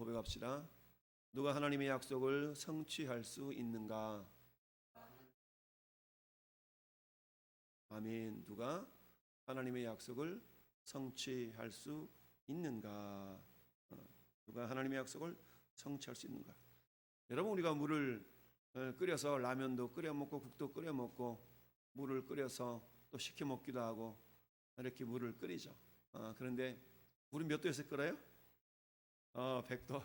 고백합시다. 누가 하나님의 약속을 성취할 수 있는가? 아멘. 누가 하나님의 약속을 성취할 수 있는가? 누가 하나님의 약속을 성취할 수 있는가? 여러분, 우리가 물을 끓여서 라면도 끓여 먹고 국도 끓여 먹고 물을 끓여서 또 식혀 먹기도 하고 이렇게 물을 끓이죠. 그런데 물이 몇 도에서 끓어요? 100도.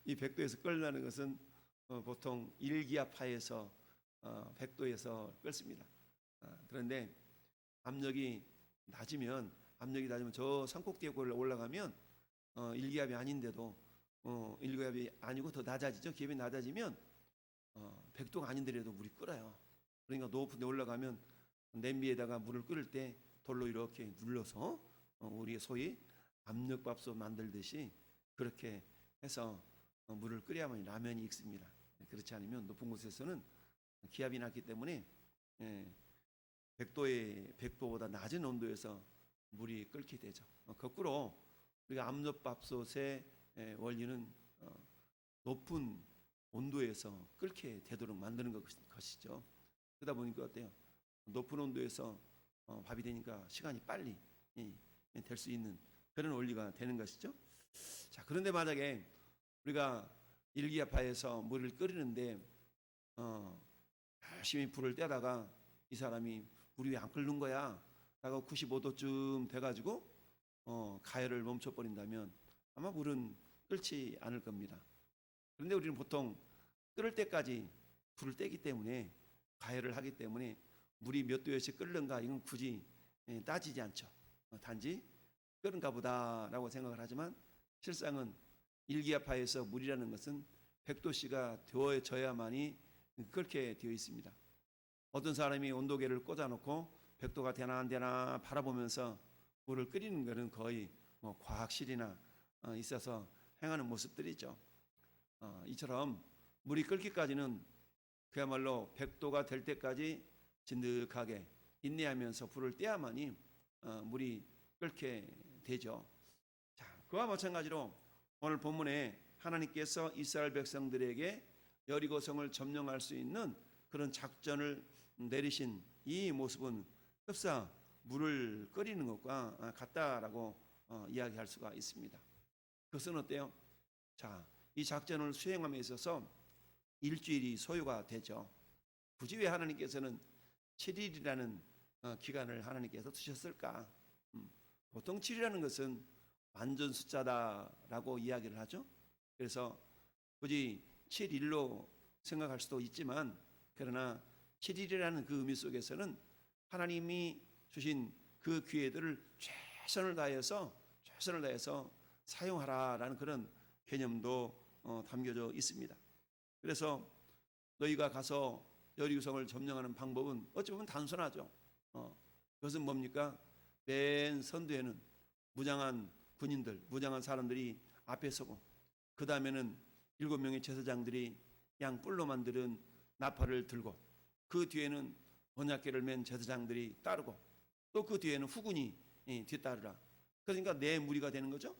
이 100도에서 끓는다는 것은 보통 일기압하에서 100도에서 끓습니다. 그런데 압력이 낮으면 저 산꼭대기에 올라가면 일기압이 아닌데도 일기압이 아니고 더 낮아지죠. 기압이 낮아지면 100도가 아닌데라도 물이 끓어요. 그러니까 높은 데 올라가면 냄비에다가 물을 끓일 때 돌로 이렇게 눌러서 우리 소위 압력밥솥 만들듯이 그렇게 해서 물을 끓여야만 라면이 익습니다. 그렇지 않으면 높은 곳에서는 기압이 낮기 때문에 100도보다 낮은 온도에서 물이 끓게 되죠. 거꾸로 우리가 압력밥솥의 원리는 높은 온도에서 끓게 되도록 만드는 것이죠. 그러다 보니까 어때요? 높은 온도에서 밥이 되니까 시간이 빨리 될 수 있는 그런 원리가 되는 것이죠. 자, 그런데 만약에 우리가 일기압하에서 물을 끓이는데 열심히 불을 떼다가 이 사람이 물이 왜 안 끓는 거야? 라고 95도쯤 돼가지고 가열을 멈춰버린다면 아마 물은 끓지 않을 겁니다. 그런데 우리는 보통 끓을 때까지 불을 떼기 때문에 가열을 하기 때문에 물이 몇 도에서 끓는가 이건 굳이 따지지 않죠. 단지 끓은가 보다라고 생각을 하지만 실상은 일기압하에서 물이라는 것은 100도씨가 되어져야만이 그렇게 되어 있습니다. 어떤 사람이 온도계를 꽂아놓고 100도가 되나 안 되나 바라보면서 물을 끓이는 것은 거의 과학실이나 있어서 행하는 모습들이죠. 이처럼 물이 끓기까지는 그야말로 100도가 될 때까지 진득하게 인내하면서 불을 떼야만이 물이 끓게 되죠. 자, 그와 마찬가지로 오늘 본문에 하나님께서 이스라엘 백성들에게 여리고성을 점령할 수 있는 그런 작전을 내리신 이 모습은 흡사 물을 끓이는 것과 같다라고 이야기할 수가 있습니다. 그것은 어때요? 자, 이 작전을 수행함에 있어서 일주일이 소요가 되죠. 굳이 왜 하나님께서는 7일이라는 기간을 하나님께서 두셨을까? 보통 7이라는 것은 완전 숫자다라고 이야기를 하죠. 그래서 굳이 7일로 생각할 수도 있지만 그러나 7일이라는 그 의미 속에서는 하나님이 주신 그 기회들을 최선을 다해서 사용하라라는 그런 개념도 담겨져 있습니다. 그래서 너희가 가서 여리고성을 점령하는 방법은 어찌 보면 단순하죠. 그것은 뭡니까? 맨 선두에는 무장한 군인들, 무장한 사람들이 앞에 서고 그 다음에는 7명의 제사장들이 양 뿔로 만드는 나팔을 들고 그 뒤에는 언약궤를 맨 제사장들이 따르고 또 그 뒤에는 후군이 뒤따르라. 그러니까 네 무리가 되는 거죠.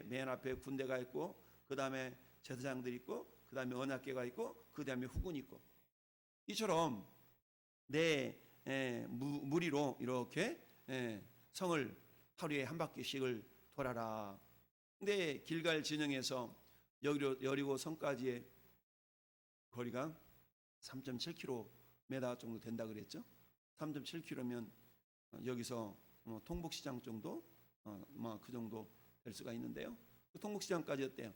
맨 앞에 군대가 있고 그 다음에 제사장들이 있고 그 다음에 언약궤가 있고 그 다음에 후군이 있고 이처럼 네 무리로 이렇게 성을 하루에 한 바퀴씩을 돌아라. 근데 길갈 진영에서 여리고 성까지의 거리가 3.7km 정도 된다 그랬죠. 3.7km면 여기서 통복시장 정도 그 정도 될 수가 있는데요. 그 통복시장까지 어때요?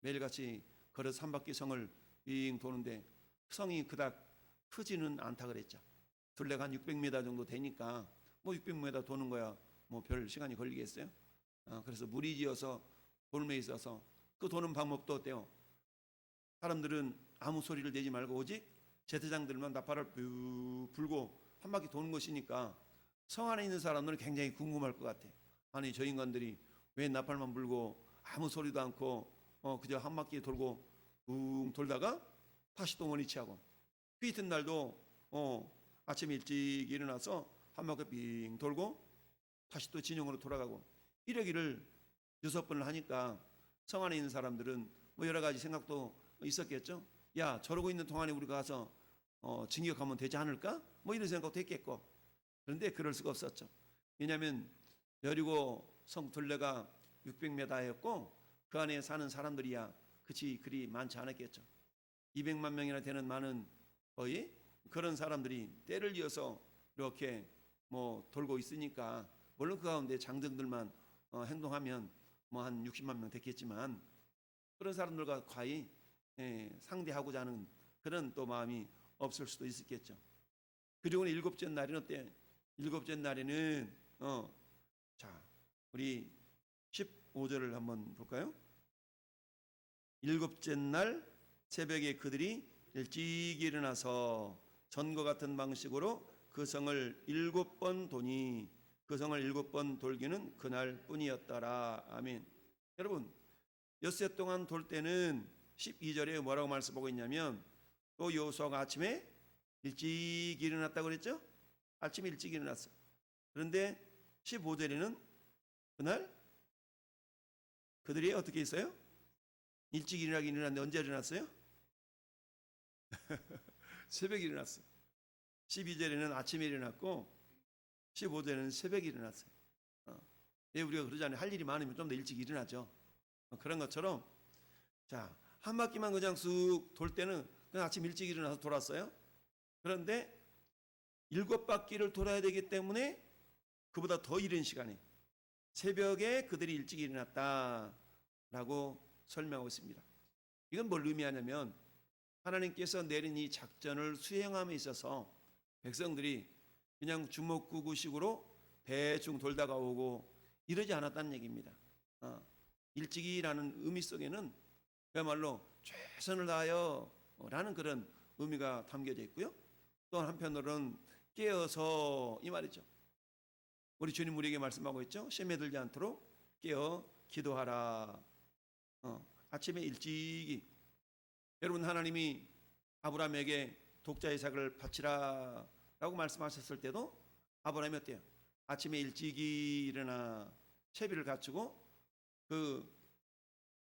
매일같이 걸어서 한 바퀴 성을 빙 도는데 성이 그닥 크지는 않다 그랬죠. 둘레가 한 600m 정도 되니까 600m 도는 거야 별 시간이 걸리겠어요? 그래서 무리지어서 돌에 있어서 그 도는 방법도 어때요? 사람들은 아무 소리를 내지 말고 오직 제사장들만 나팔을 불고 한 바퀴 도는 것이니까 성 안에 있는 사람들은 굉장히 궁금할 것 같아. 아니 저 인간들이 왜 나팔만 불고 아무 소리도 않고 그저 한 바퀴 돌고 붕 돌다가 다시 또 원위치하고 그 이튿날도 아침 일찍 일어나서 한 바퀴 빙 돌고 다시 또 진영으로 돌아가고 이러기를 6번을 하니까 성 안에 있는 사람들은 뭐 여러 가지 생각도 있었겠죠. 야, 저러고 있는 동안에 우리가 가서 징역하면 되지 않을까? 뭐 이런 생각도 했겠고. 그런데 그럴 수가 없었죠. 왜냐하면 여리고 성 둘레가 600m였고 그 안에 사는 사람들이야 그리 많지 않았겠죠. 200만 명이나 되는 많은 거의 그런 사람들이 때를 이어서 이렇게 뭐 돌고 있으니까 물론 그 가운데 장정들만 행동하면 뭐 한 60만 명 됐겠지만 그런 사람들과 과히 상대하고자 하는 그런 또 마음이 없을 수도 있었겠죠. 그리고 일곱째 날에는 어때? 일곱째 날에는 자 우리 15절을 한번 볼까요? 일곱째 날 새벽에 그들이 일찍 일어나서 전과 같은 방식으로 그 성을 7번 도니 그 성을 7번 돌기는 그날 뿐이었더라. 아멘. 여러분 엿새 동안 돌 때는 12절에 뭐라고 말씀하고 있냐면 또 여호수아가 아침에 일찍 일어났다고 그랬죠? 아침에 일찍 일어났어. 그런데 15절에는 그날 그들이 어떻게 했어요? 일찍 일어나긴 일어났는데 언제 일어났어요? 새벽에 일어났어요. 12절에는 아침에 일어났고 15절에는 새벽에 일어났어요. 우리가 그러잖아요. 할 일이 많으면 좀 더 일찍 일어나죠. 그런 것처럼 자, 한 바퀴만 그냥 쑥 돌 때는 그냥 아침 일찍 일어나서 돌았어요. 그런데 7바퀴를 돌아야 되기 때문에 그보다 더 이른 시간에 새벽에 그들이 일찍 일어났다라고 설명하고 있습니다. 이건 뭘 의미하냐면 하나님께서 내린 이 작전을 수행함에 있어서 백성들이 그냥 주먹구구식으로 대충 돌다가 오고 이러지 않았다는 얘기입니다. 일찍이라는 의미 속에는 그야말로 최선을 다하여 라는 그런 의미가 담겨져 있고요. 또 한편으로는 깨어서 이 말이죠. 우리 주님 우리에게 말씀하고 있죠. 시험에 들지 않도록 깨어 기도하라. 아침에 일찍이 여러분 하나님이 아브라함에게 독자 이삭을 바치라 라고 말씀하셨을 때도 아브라함이 어때요? 아침에 일찍이 일어나 채비를 갖추고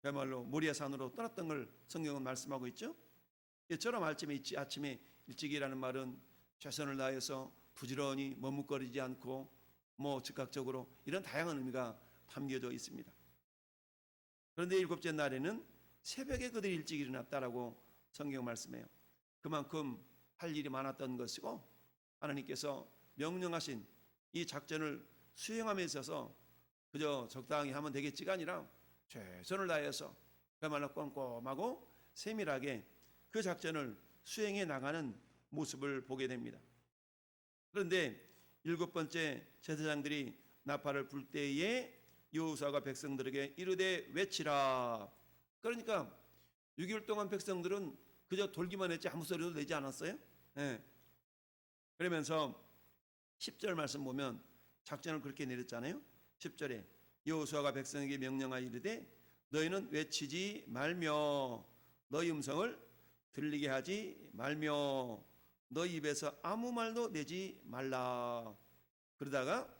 그야말로 모리아 산으로 떠났던 걸 성경은 말씀하고 있죠. 이처럼 아침에 일찍이라는 말은 최선을 다해서 부지런히 머뭇거리지 않고 뭐 즉각적으로 이런 다양한 의미가 담겨져 있습니다. 그런데 일곱째 날에는 새벽에 그들이 일찍 일어났다라고 성경 말씀해요. 그만큼 할 일이 많았던 것이고 하나님께서 명령하신 이 작전을 수행함에 있어서 그저 적당히 하면 되겠지가 아니라 최선을 다해서 그야말로 꼼꼼하고 세밀하게 그 작전을 수행해 나가는 모습을 보게 됩니다. 그런데 7번째 제사장들이 나팔을 불 때에 여호수아가 백성들에게 이르되 외치라. 그러니까 6일 동안 백성들은 그저 돌기만 했지 아무 소리도 내지 않았어요. 그러면서 10절 말씀 보면 작전을 그렇게 내렸잖아요. 10절에 여호수아가 백성에게 명령하여 이르되 너희는 외치지 말며 너희 음성을 들리게 하지 말며 너희 입에서 아무 말도 내지 말라. 그러다가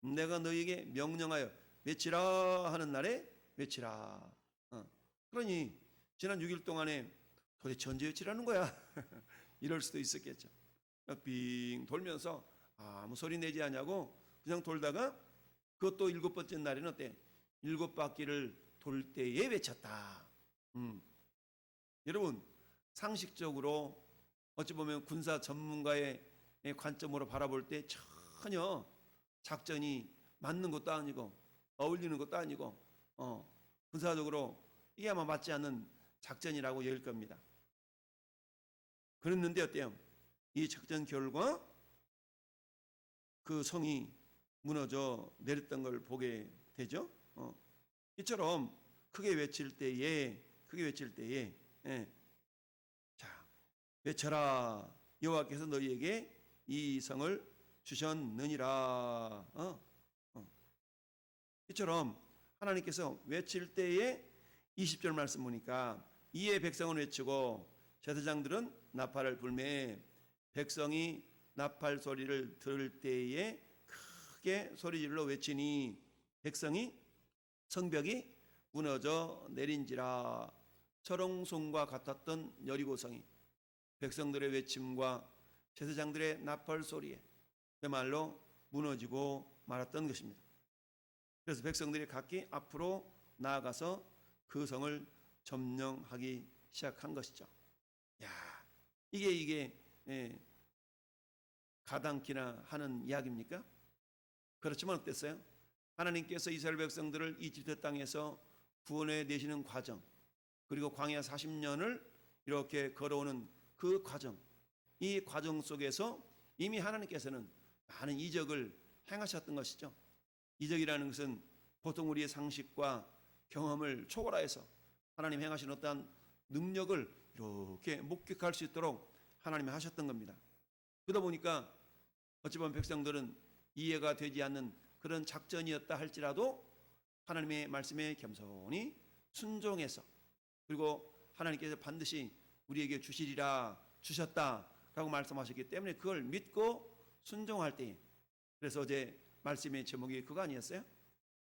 내가 너희에게 명령하여 외치라 하는 날에 외치라. 그러니 지난 6일 동안에 도대체 언제 외치라는 거야? 이럴 수도 있었겠죠. 빙 돌면서 아무 소리 내지 않냐고 그냥 돌다가 그것도 7번째 날에는 어때? 7바퀴를 돌 때에 외쳤다. 여러분 상식적으로 어찌 보면 군사 전문가의 관점으로 바라볼 때 전혀 작전이 맞는 것도 아니고 어울리는 것도 아니고 군사적으로 이게 아마 맞지 않는 작전이라고 여길 겁니다. 그랬는데 어때요? 이 작전 결과 그 성이 무너져 내렸던 걸 보게 되죠. 이처럼 크게 외칠 때에 자 외쳐라 여호와께서 너희에게 이 성을 주셨느니라. 이처럼 하나님께서 외칠 때에 20절 말씀 보니까 이에 백성은 외치고 제사장들은 나팔을 불매 백성이 나팔 소리를 들을 때에 크게 소리질러 외치니 백성이 성벽이 무너져 내린지라. 철옹성과 같았던 여리고성이 백성들의 외침과 제사장들의 나팔 소리에 그야말로 무너지고 말았던 것입니다. 그래서 백성들이 각기 앞으로 나아가서 그 성을 점령하기 시작한 것이죠. 야, 이게 가당키나 하는 이야기입니까? 그렇지만 어땠어요? 하나님께서 이스라엘 백성들을 이집트 땅에서 구원해 내시는 과정, 그리고 광야 40년을 이렇게 걸어오는 그 과정, 이 과정 속에서 이미 하나님께서는 많은 이적을 행하셨던 것이죠. 이적이라는 것은 보통 우리의 상식과 경험을 초월하여서 하나님 행하신 어떠한 능력을 이렇게 목격할 수 있도록 하나님이 하셨던 겁니다. 그러다 보니까 어찌 보면 백성들은 이해가 되지 않는 그런 작전이었다 할지라도 하나님의 말씀에 겸손히 순종해서, 그리고 하나님께서 반드시 우리에게 주시리라, 주셨다라고 말씀하셨기 때문에 그걸 믿고 순종할 때에, 그래서 어제 말씀의 제목이 그거 아니었어요?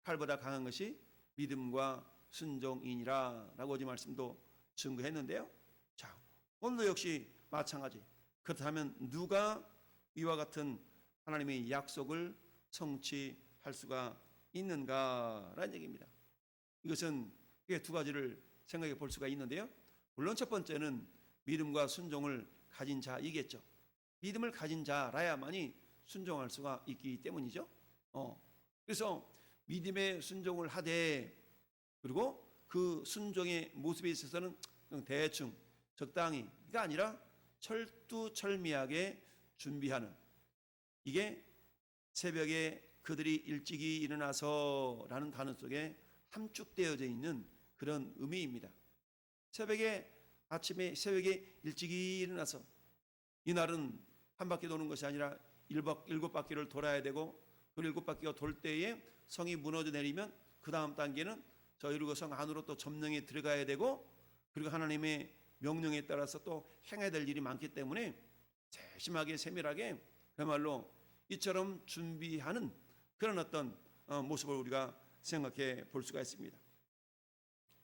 칼보다 강한 것이 믿음과 순종이니라 라고 어제 말씀도 증거했는데요. 자, 오늘도 역시 마찬가지. 그렇다면 누가 이와 같은 하나님의 약속을 성취할 수가 있는가라는 얘기입니다. 이것은 두 가지를 생각해 볼 수가 있는데요. 물론 첫 번째는 믿음과 순종을 가진 자이겠죠. 믿음을 가진 자라야만이 순종할 수가 있기 때문이죠. 그래서 믿음의 순종을 하되, 그리고 그 순종의 모습에 있어서는 대충 적당히가 아니라 철두철미하게 준비하는, 이게 새벽에 그들이 일찍이 일어나서라는 단어 속에 함축되어져 있는 그런 의미입니다. 아침에 새벽에 일찍이 일어나서, 이날은 한 바퀴 도는 것이 아니라 일곱 바퀴를 돌아야 되고, 그 일곱 바퀴가 돌 때에 성이 무너져 내리면 그 다음 단계는 저 여리고 성 안으로 또 점령에 들어가야 되고, 그리고 하나님의 명령에 따라서 또 행해야 될 일이 많기 때문에 세심하게 세밀하게 그야말로 이처럼 준비하는 그런 어떤 모습을 우리가 생각해 볼 수가 있습니다.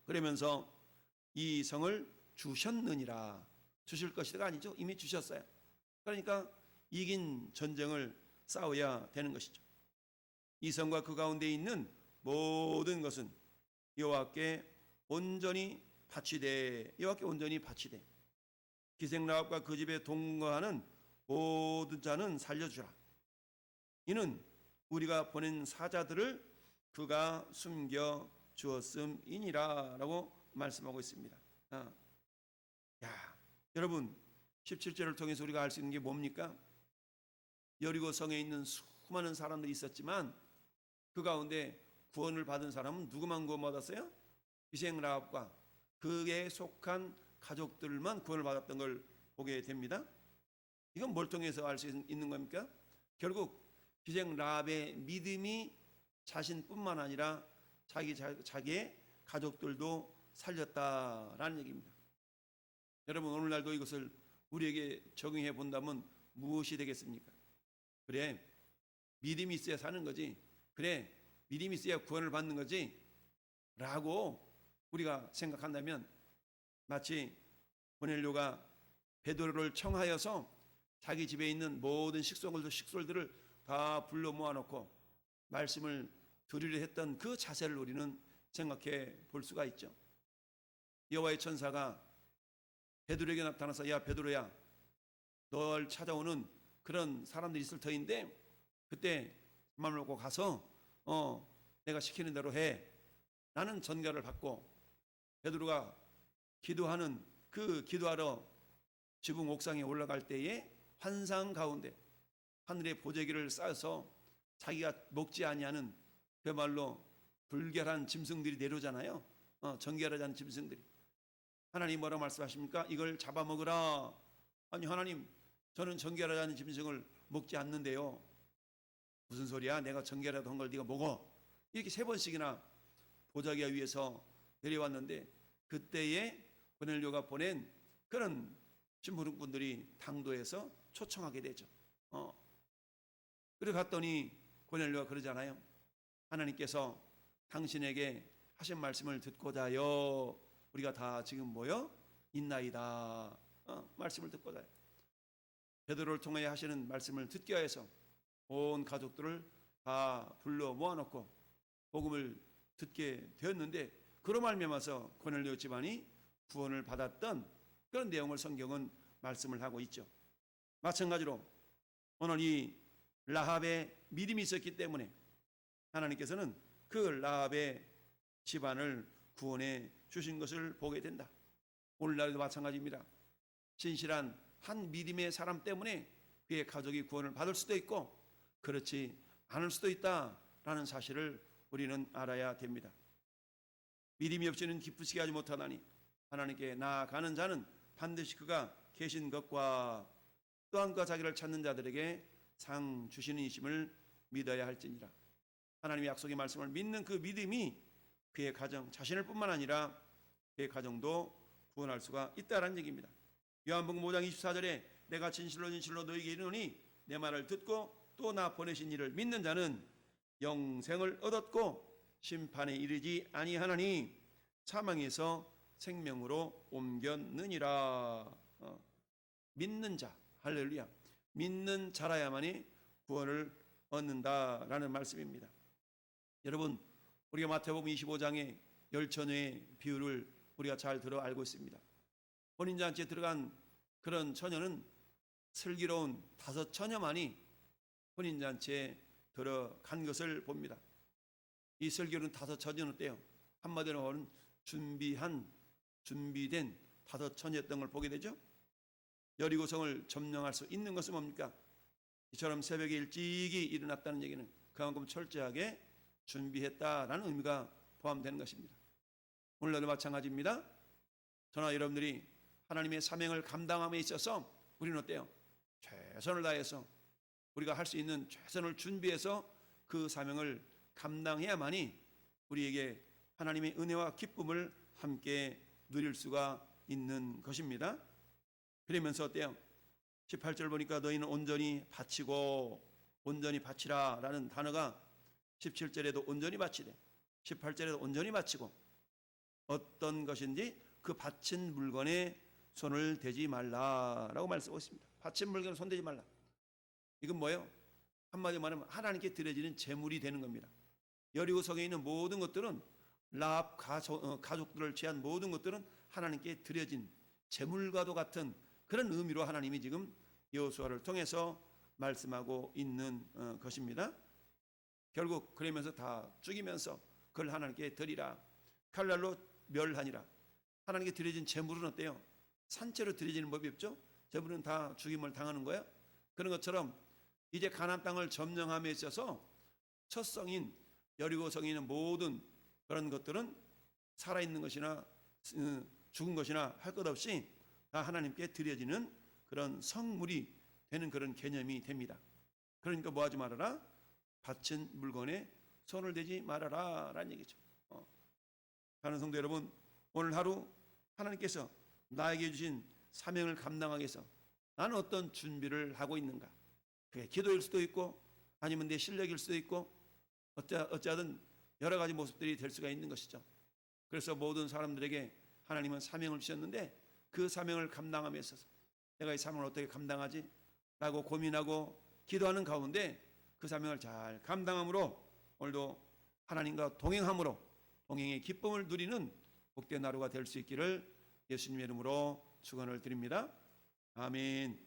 그러면서 이 성을 주셨느니라, 주실 것이가 아니죠. 이미 주셨어요. 그러니까 이긴 전쟁을 싸워야 되는 것이죠. 이 성과 그 가운데 있는 모든 것은 여호와께 온전히 바치되, 여호와께 온전히 바치되, 기생라합과 그 집에 동거하는 모든 자는 살려주라. 이는 우리가 보낸 사자들을 그가 숨겨 주었음이니라 라고 말씀하고 있습니다. 여러분, 17절을 통해서 우리가 알 수 있는 게 뭡니까? 여리고 성에 있는 수많은 사람들이 있었지만 그 가운데 구원을 받은 사람은 누구만 구원받았어요? 기생라합과 그에 속한 가족들만 구원을 받았던 걸 보게 됩니다. 이건 뭘 통해서 알 수 있는 겁니까? 결국 기생라합의 믿음이 자신뿐만 아니라 자기의 가족들도 살렸다라는 얘기입니다. 여러분, 오늘날도 이것을 우리에게 적용해 본다면 무엇이 되겠습니까? 그래, 믿음이 있어야 사는 거지, 그래, 믿음이 있어야 구원을 받는 거지 라고 우리가 생각한다면, 마치 고넬료가 베드로를 청하여서 자기 집에 있는 모든 식솔들을 다 불러 모아놓고 말씀을 들으려 했던 그 자세를 우리는 생각해 볼 수가 있죠. 여호와의 천사가 베드로에게 나타나서, 야 베드로야, 널 찾아오는 그런 사람들이 있을 터인데 그때 마음을 먹고 가서 내가 시키는 대로 해. 나는 전가를 받고, 베드로가 기도하는 그 기도하러 지붕 옥상에 올라갈 때에 환상 가운데 하늘의 보재기를 쌓아서 자기가 먹지 아니하는 그야말로 불결한 짐승들이 내려오잖아요. 정결하지 않은 짐승들이. 하나님 뭐라고 말씀하십니까? 이걸 잡아먹으라. 아니 하나님, 저는 정결하지 않은 짐승을 먹지 않는데요. 무슨 소리야? 내가 정결하다 한 걸 네가 먹어. 이렇게 3번씩이나 보자기와 위에서 내려왔는데, 그때에 고넬료가 보낸 그런 심부름꾼들이 당도에서 초청하게 되죠. 그래 갔더니 고넬료가 그러잖아요. 하나님께서 당신에게 하신 말씀을 듣고자요 우리가 다 지금 모여 있나이다. 말씀을 듣고자요. 베드로를 통해 하시는 말씀을 듣기 위해서 온 가족들을 다 불러 모아놓고 복음을 듣게 되었는데, 그로 말미암아서 고넬료 집안이 구원을 받았던 그런 내용을 성경은 말씀을 하고 있죠. 마찬가지로 오늘 이 라합의 믿음이 있었기 때문에 하나님께서는 그 라합의 집안을 구원해 주신 것을 보게 된다. 오늘날에도 마찬가지입니다. 진실한 한 믿음의 사람 때문에 그의 가족이 구원을 받을 수도 있고 그렇지 않을 수도 있다라는 사실을 우리는 알아야 됩니다. 믿음이 없이는 기쁘시게 하지 못하나니 하나님께 나아가는 자는 반드시 그가 계신 것과 또한 그가 자기를 찾는 자들에게 상 주시는 이심을 믿어야 할지니라. 하나님의 약속의 말씀을 믿는 그 믿음이 그의 가정 자신을 뿐만 아니라 그의 가정도 구원할 수가 있다라는 얘기입니다. 요한복음 5장 24절에 내가 진실로 너희에게 이르노니 내 말을 듣고 또 나 보내신 이를 믿는 자는 영생을 얻었고 심판에 이르지 아니하나니 사망에서 생명으로 옮겼느니라. 믿는 자, 할렐루야. 믿는 자라야만이 구원을 얻는다라는 말씀입니다. 여러분, 우리가 마태복음 25장의 열처녀의 비유를 우리가 잘 들어 알고 있습니다. 혼인잔치에 들어간 그런 처녀는 슬기로운 5 처녀만이 혼인잔치에 들어간 것을 봅니다. 이 슬기로운 5 처녀는 어때요? 한마디로 말하면 준비된 5 처녀였던 걸 보게 되죠. 여리고성을 점령할 수 있는 것은 뭡니까? 이처럼 새벽에 일찍이 일어났다는 얘기는 그만큼 철저하게 준비했다라는 의미가 포함되는 것입니다. 오늘날도 마찬가지입니다. 저나 여러분들이 하나님의 사명을 감당함에 있어서 우리는 어때요? 최선을 다해서 우리가 할 수 있는 최선을 준비해서 그 사명을 감당해야만이 우리에게 하나님의 은혜와 기쁨을 함께 누릴 수가 있는 것입니다. 그러면서 어때요? 18절 보니까 너희는 온전히 바치고 온전히 바치라 라는 단어가 17절에도 온전히 바치되 18절에도 온전히 바치고 어떤 것인지 그 바친 물건에 손을 대지 말라라고 말씀하고 있습니다. 바친 물건에 손대지 말라. 이건 뭐예요? 한마디로 말하면 하나님께 드려지는 제물이 되는 겁니다. 여리고성에 있는 모든 것들은 라합 가족들을 취한 모든 것들은 하나님께 드려진 제물과도 같은 그런 의미로 하나님이 지금 여호수아를 통해서 말씀하고 있는 것입니다. 결국 그러면서 다 죽이면서 그걸 하나님께 드리라. 칼날로 멸하니라. 하나님께 드려진 제물은 어때요? 산채로 드려지는 법이 없죠. 제물은 다 죽임을 당하는 거예요. 그런 것처럼 이제 가나안 땅을 점령함에 있어서 첫 성인 여리고성에 있는 모든 그런 것들은 살아있는 것이나 죽은 것이나 할 것 없이 다 하나님께 드려지는 그런 성물이 되는 그런 개념이 됩니다. 그러니까 뭐 하지 말아라? 바친 물건에 손을 대지 말아라 라는 얘기죠. 사랑하는 성도 여러분, 오늘 하루 하나님께서 나에게 주신 사명을 감당하기 위해서 나는 어떤 준비를 하고 있는가? 그게 기도일 수도 있고 아니면 내 실력일 수도 있고 어찌하든 여러 가지 모습들이 될 수가 있는 것이죠. 그래서 모든 사람들에게 하나님은 사명을 주셨는데 그 사명을 감당함에 있어서 내가 이 사명을 어떻게 감당하지? 라고 고민하고 기도하는 가운데 그 사명을 잘 감당함으로 오늘도 하나님과 동행함으로 동행의 기쁨을 누리는 복된 하루가 될 수 있기를 예수님의 이름으로 축원을 드립니다. 아멘.